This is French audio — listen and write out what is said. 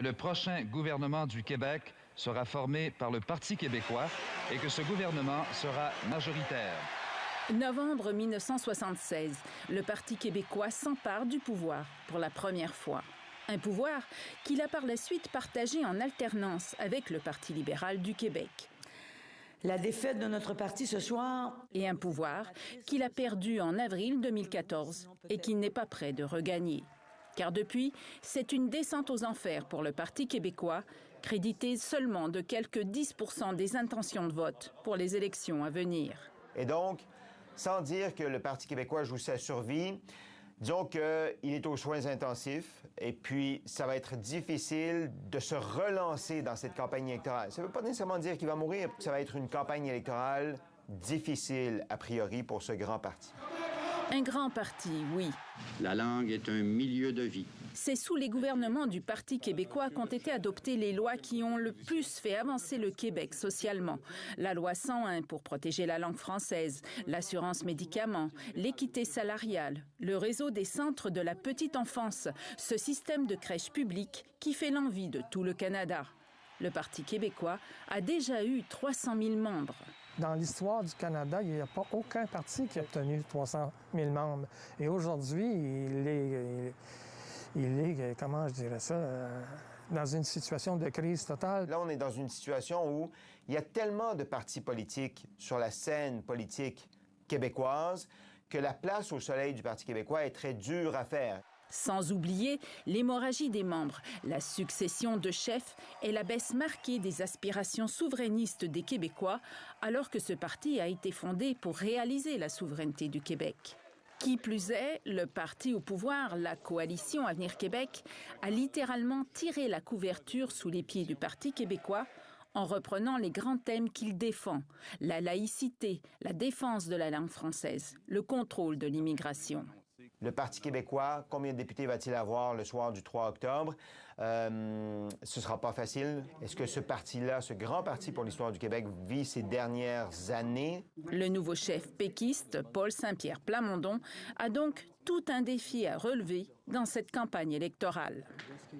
le prochain gouvernement du Québec sera formé par le Parti québécois et que ce gouvernement sera majoritaire. Novembre 1976, le Parti québécois s'empare du pouvoir pour la première fois. Un pouvoir qu'il a par la suite partagé en alternance avec le Parti libéral du Québec. La défaite de notre parti ce soir... Et un pouvoir qu'il a perdu en avril 2014 et qu'il n'est pas prêt de regagner. Car depuis, c'est une descente aux enfers pour le Parti québécois, crédité seulement de quelques 10% des intentions de vote pour les élections à venir. Et donc, sans dire que le Parti québécois joue sa survie, disons qu'il est aux soins intensifs et puis ça va être difficile de se relancer dans cette campagne électorale. Ça ne veut pas nécessairement dire qu'il va mourir. Ça va être une campagne électorale difficile, a priori, pour ce grand parti. Un grand parti, oui. La langue est un milieu de vie. C'est sous les gouvernements du Parti québécois qu'ont été adoptées les lois qui ont le plus fait avancer le Québec socialement. La loi 101 pour protéger la langue française, l'assurance médicaments, l'équité salariale, le réseau des centres de la petite enfance, ce système de crèches publiques qui fait l'envie de tout le Canada. Le Parti québécois a déjà eu 300 000 membres. Dans l'histoire du Canada, il n'y a pas aucun parti qui a obtenu 300 000 membres. Et aujourd'hui, il est, comment je dirais ça, dans une situation de crise totale. Là, on est dans une situation où il y a tellement de partis politiques sur la scène politique québécoise que la place au soleil du Parti québécois est très dure à faire. Sans oublier l'hémorragie des membres, la succession de chefs et la baisse marquée des aspirations souverainistes des Québécois, alors que ce parti a été fondé pour réaliser la souveraineté du Québec. Qui plus est, le parti au pouvoir, la coalition Avenir Québec, a littéralement tiré la couverture sous les pieds du Parti québécois en reprenant les grands thèmes qu'il défend, la laïcité, la défense de la langue française, le contrôle de l'immigration. Le Parti québécois, combien de députés va-t-il avoir le soir du 3 octobre? Ce ne sera pas facile. Est-ce que ce parti-là, ce grand parti pour l'histoire du Québec, vit ses dernières années? Le nouveau chef péquiste, Paul Saint-Pierre Plamondon, a donc tout un défi à relever dans cette campagne électorale.